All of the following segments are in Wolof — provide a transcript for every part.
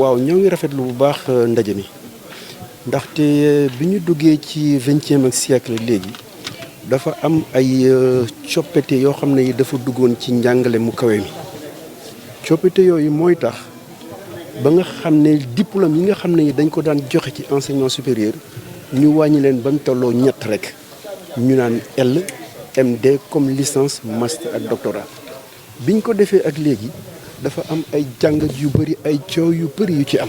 waaw ñoo ngi rafetlu bu baax ndaje mi ndaxte bi ñu duggee ci 20e siècle léegi dafa am ay coppite yoo xam ne yi dafa duggoon ci njàngale mu kawe mi coppite yooyu mooy tax ba nga xam ne diplôme yi nga xam ne yi dañ ko daan joxe ci enseignement supérieur ñu wàññi leen ba mu tolloo ñett rek ñu naan L MD comme licence master ak doctorat biñ ko defee ak léegi dafa am ay jàngat yu bëri ay coow yu bëri yu ci am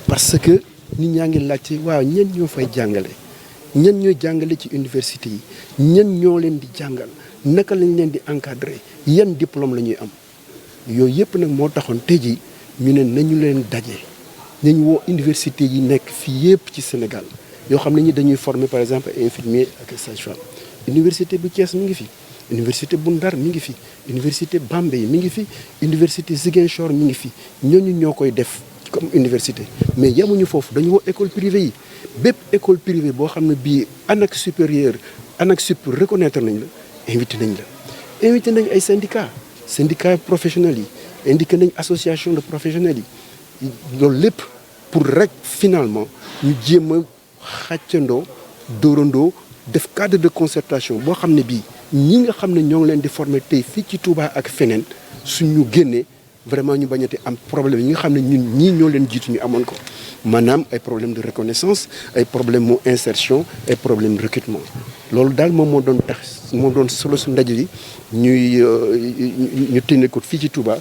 parce que nit ñaa ngi laajte waaw ñen ñoo fay jàngale ñen ñooy jàngale ci université yi ñen ñoo leen di jàngal naka lañ leen di encadrer yan diplôme la ñuy am yooyu yëpp nag moo taxoon tey jii ñu ne nañu leen daje nañ woo université yi nekk fii yëpp ci Sénégal yoo xam ne ñi dañuy former par exemple ay infirmier ak sage-femme université bu Thiès mi ngi fi université bu Ndar mi ngi fi université Bambey mi ngi fi université Ziguinchor mi ngi fi ñooñu ñoo koy def comme université mais yemuñu foofu dañu woo école privée yi bépp école privée boo xam ne bii ANAQ supérieur ANAQ sup reconnaître nañ la invité nañ ay syndicat professionnels yi indiqué nañ association de professionnels yi loolu lépp pour rek finalement ñu jéem a xàccandoo dóorandoo def cadre de concertation boo xam ne bii ñi nga xam ne ñoo ngi leen di former tey fii ci Touba ak feneen suñu génnee vraiment ñu bañati am problème yi nga xam ne ñun ñii ñoo leen jiitu ñu amoon ko maanaam ay problème de reconnaissance ay problème mu insertion ay problème de recrutement loolu daal moom moo doon solo su ndaje yi ñu tënne ko fii ci Touba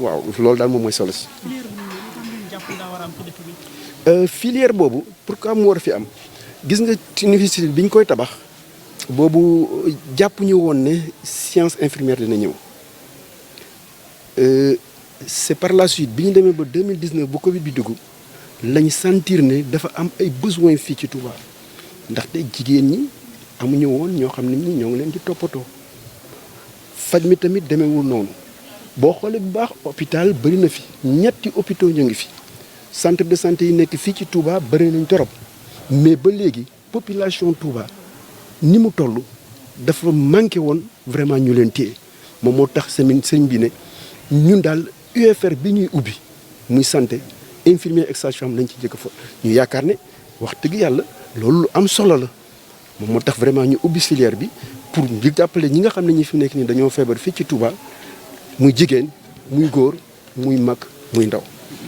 waaw loolu daal moom mooy solo si. Filière boobu pourquoi mu war a fi am gis nga université bi ñu koy tabax boobu jàpp ñu woon ne science infirmière dina ñëw c'est par la suite bi ñu demee ba 2019 bu Covid bi dugg lañ sentir ne dafa am ay besoins fii ci Touba ndaxte jigéen ñi amuñu woon ñoo xam ne ñi ñoo ngi leen di toppatoo faj mi tamit demeewul noonu boo xoolee bu baax hôpital bëri na fi ñetti hôpitaux ñu ngi fi centre de santé yi nekk fii ci Touba bëri nañ torop mais ba léegi population Touba ni mu toll dafa manqué woon vraiment ñu leen téye moom moo tax sëñ bi ne ñun daal UFR bi ñuy ubbi muy santé infirmier ak sage-femme lañ ci jëkk fa ñu yaakaar ne wax dëgg yàlla loolu lu am solo la moom moo tax vraiment ñu ubbi filière bi pour ngir jàppale ñi nga xam ne ñi fi nekk nii dañoo feebar fii ci Touba muy jigéen muy góor muy mag muy ndaw.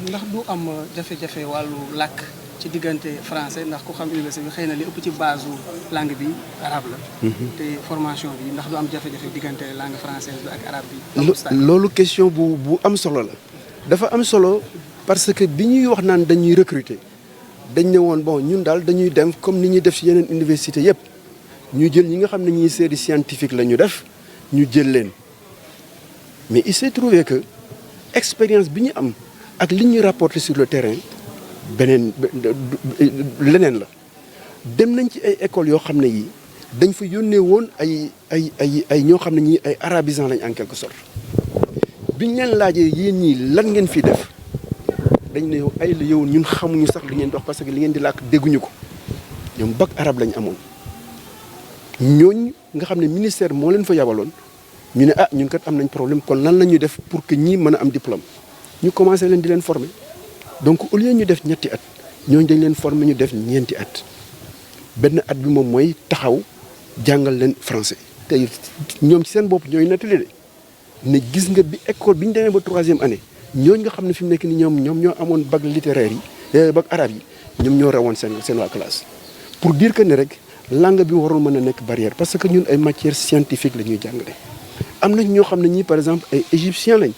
ndax du am jafe-jafe wàllu làkk ci diggante français ndax ku xam université bi xëy na li ëpp ci base langue bi arabe la. te formation bi ndax du am jafe-jafe diggante langue française bi ak arabe bi. loolu question bu am solo la. dafa am solo parce que bi ñuy wax naan dañuy recruter dañ ne woon bon ñun daal dañuy dem comme ni ñuy def ci yeneen université yëpp ñu jël ñi nga xam ne ñii série scientifique la ñu def ñu jël leen mais il s'est trouvé que expérience bi ñu am ak li ñuy rapporter sur le terrain leneen la dem nañ ci ay écoles yoo xam ne yi dañ fa yónnee woon ay ñoo xam ne ñii ay arabisants lañ en quelque sorte biñ leen laajee yéen ñii lan ngeen fi def dañ ne yow ay la yow ñun xamuñu sax li ngeen dox parce que li ngeen di làkk dégguñu ko ñoom bac arabe lañ amoon ñooñ nga xam ne ministère moo leen fa yabaloon ñu ne ñun kat am nañ problème kon lan la ñuy def pour que ñii mën a am diplôme ñu commencé leen di leen former donc au lieu ñu def ñetti at ñooñu dañ leen former ñu def ñeenti at benn at bi moom mooy taxaw jàngal leen français te ñoom ci seen bopp ñooy nettali de ne gis nga bi école bi ñu demee ba 3e année ñooñu nga xam ne fi mu nekk ni ñoom ñoo amoon bac littéraire yi bac arabe yi ñoom ñoo rawoon seen waa classe pour dire que ne rek langue bi warul mën a nekk barrière parce que ñun ay matières scientifiques la ñuy jàngale am nañ ñoo xam ne ñii par exemple ay égyptiens lañ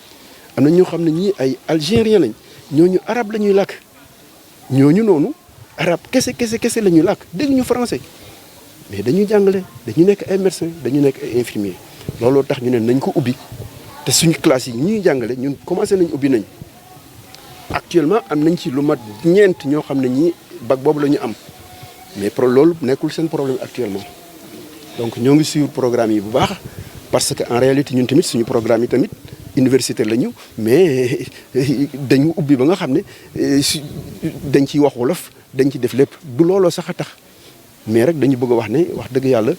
am na ñoo xam ne ñii ay algériens lañ ñooñu arabe la ñuy làkk ñooñu noonu arabe kese la ñuy làkk dégg ñu français mais dañuy jàngale dañu nekk ay médecins dañu nekk ay infirmiers looloo tax ñu ne nañ ko ubbi te suñu classe yi ñuy jàngale ñun commencé nañ ubbi nañ actuellement am nañ ci lu mat ñeent ñoo xam ne ñii bac boobu la ñu am mais loolu nekkul seen problème actuellement donc ñoo ngi suivre programme yi bu baax parce que en réalité ñun tamit suñu programme yi tamit université la ñu mais dañu ubbi ba nga xam ne dañ ciy wax wolof dañ ci def lépp du looloo sax a tax mais rek dañu bëgg a wax ne wax dëgg yàlla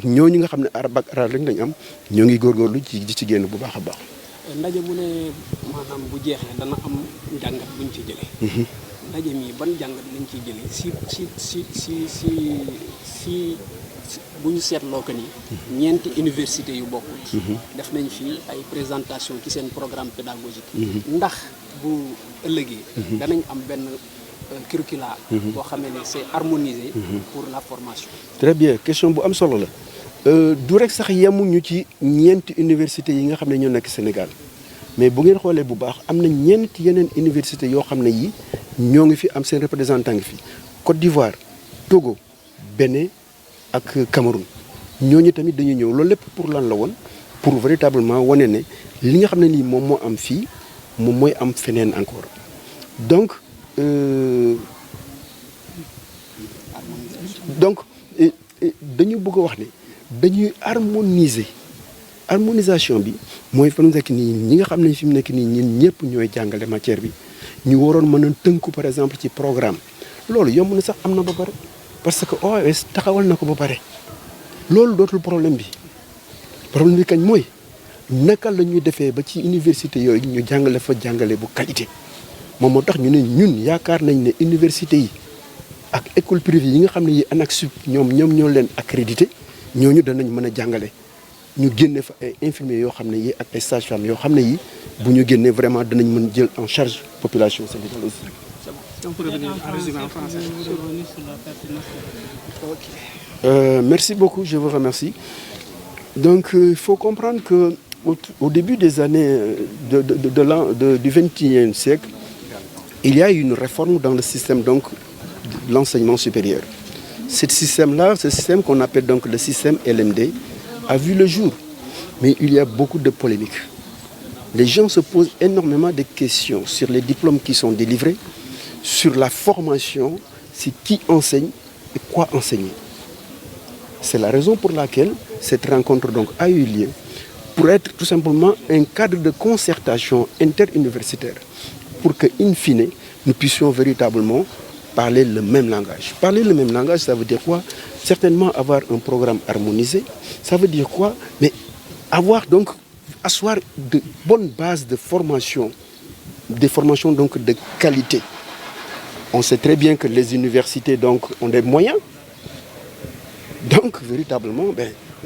ñooñu nga xam ne bac arabe lañ dañ am ñoo ngi góorgóorlu ci génn bu baax a baax. ndaje mu ne maanaam bu jeexee dana am njàngat buñ ci jëlee. ndaje mi ban jàngat lañ ciy jëlee si bu ñu seetloo que ni ñeenti université yu bokkul. def nañ fi ay présentation ci seen programme pédagogique. ndax bu ëllëgee. danañ am benn curricula. boo xamee ne c'est harmonisé. pour la formation. très bien question bu am solo la. du rek sax yemuñu ci ñeenti université yi nga xam ne ñoo nekk Sénégal mais bu ngeen xoolee bu baax am na ñeenti yeneen université yoo xam ne yi ñoo ngi fi am seen représentant ngi fi Côte d'Ivoire Togo Bénin ak Cameroun ñooñu tamit dañuy ñëw loolu lépp pour lan la woon pour véritablement wane ne li nga xam ne nii moom moo am fii moom mooy am feneen encore donc dañu bëgg a wax ne dañuy harmonisation bi mooy fa mu nekk nii ñi nga xam ne fi mu nekk nii ñun ñëpp ñooy jàngale matière bi ñu waroon mën a tënku par exemple ci programme loolu yomb na sax am na ba pare parce que OAS taxawal na ko ba pare loolu dootul problème bi kañ mooy naka la ñuy defee ba ci université yooyu ñu jàngale fa jàngale bu qualité moom moo tax ñu ne ñun yaakaar nañ ne université yi ak école privée yi nga xam ne yi ANAQ-Sup ñoom ñoo leen accrédité ñooñu danañ mën a jàngale ñu génne fa ay infirmiers yoo xam ne yi ak ay sages-femmes yoo xam ne yi bu ñu génnee vraiment danañ mën jël en charge population sénégalaise. On peut revenir en résumé en français. Merci beaucoup, je vous remercie. Donc il faut comprendre que au début des années du XXIe siècle, il y a eu une réforme dans le système donc de l'enseignement supérieur. Ce système qu'on appelle donc le système LMD, a vu le jour. Mais il y a beaucoup de polémiques. Les gens se posent énormément de questions sur les diplômes qui sont délivrés, sur la formation, c'est qui enseigne et quoi enseigner. C'est la raison pour laquelle cette rencontre donc a eu lieu, pour être tout simplement un cadre de concertation interuniversitaire, pour que, in fine, nous puissions véritablement parler le même langage. Parler le même langage, ça veut dire quoi? Certainement avoir un programme harmonisé. Ça veut dire quoi? Mais asseoir de bonnes bases de formation, des formations donc de qualité. On sait très bien que les universités donc ont des moyens. Donc véritablement,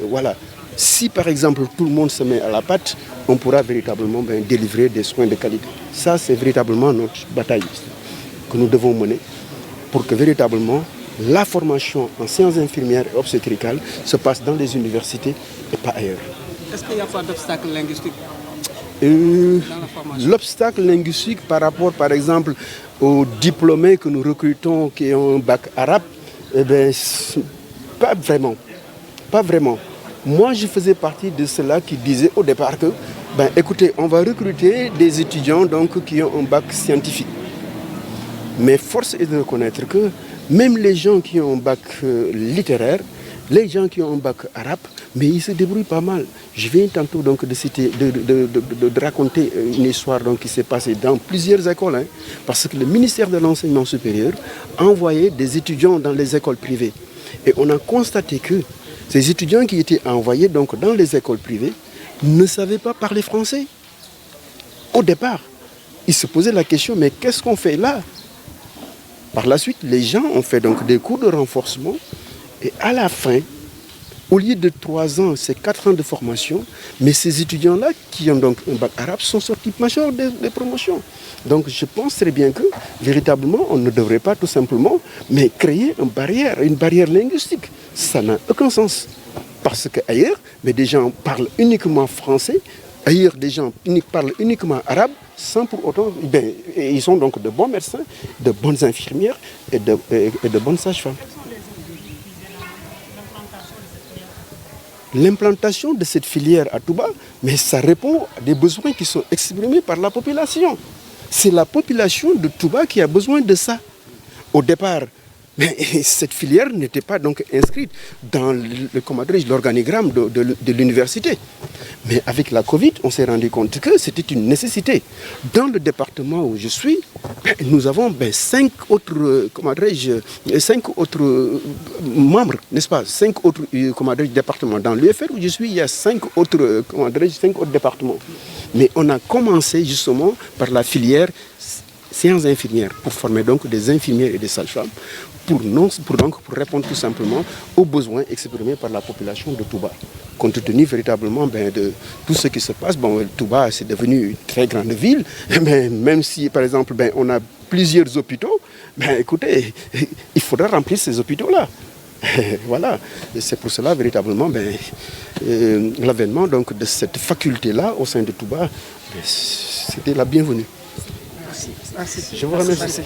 voilà. Si par exemple tout le monde se met à la patte, on pourra véritablement délivrer des soins de qualité. Ça, c'est véritablement notre bataille que nous devons mener pour que véritablement la formation en sciences infirmières et obstétricales se passe dans les universités et pas ailleurs. Est-ce qu'il n'y a pas d'obstacle linguistique dans la formation? L'obstacle linguistique par rapport, par exemple, aux diplômés que nous recrutons qui ont un bac arabe, pas vraiment. Pas vraiment. Moi, je faisais partie de ceux-là qui disaient au départ que, écoutez, on va recruter des étudiants donc, qui ont un bac scientifique. Mais force est de reconnaître que même les gens qui ont un bac littéraire, les gens qui ont un bac arabe, mais ils se débrouillent pas mal. Je viens tantôt donc de citer, de raconter une histoire donc, qui s'est passée dans plusieurs écoles, parce que le ministère de l'Enseignement supérieur a envoyé des étudiants dans les écoles privées. Et on a constaté que ces étudiants qui étaient envoyés donc, dans les écoles privées ne savaient pas parler français. Au départ, ils se posaient la question, mais qu'est-ce qu'on fait là? Par la suite, les gens ont fait donc des cours de renforcement et à la fin, au lieu de 3 ans, c'est 4 ans de formation, mais ces étudiants-là qui ont donc un bac arabe sont sortis majors des promotions. Donc je pense très bien que véritablement, on ne devrait pas tout simplement mais créer une barrière linguistique. Ça n'a aucun sens. Parce qu'ailleurs, des gens parlent uniquement français, ailleurs des gens parlent uniquement arabe, sans pour autant, ils sont donc de bons médecins, de bonnes infirmières et de bonnes sages-femmes. L'implantation de cette filière à Touba, mais ça répond à des besoins qui sont exprimés par la population. C'est la population de Touba qui a besoin de ça. Au départ, mais cette filière n'était pas donc inscrite dans l'organigramme de l'université. Mais avec la Covid, on s'est rendu compte que c'était une nécessité. Dans le département où je suis, nous avons 5 autres, 5 autres membres, n'est-ce pas? 5 autres départements. Dans l'UFR où je suis, il y a 5 autres, 5 autres départements. Mais on a commencé justement par la filière sciences infirmières pour former donc des infirmières et des sages-femmes pour répondre tout simplement aux besoins exprimés par la population de Touba. Compte tenu véritablement de tout ce qui se passe, Touba c'est devenu une très grande ville, mais même si par exemple on a plusieurs hôpitaux, écoutez, il faudra remplir ces hôpitaux-là. Voilà, et c'est pour cela véritablement l'avènement donc de cette faculté-là au sein de Touba, c'était la bienvenue. Merci. Je vous remercie. Merci.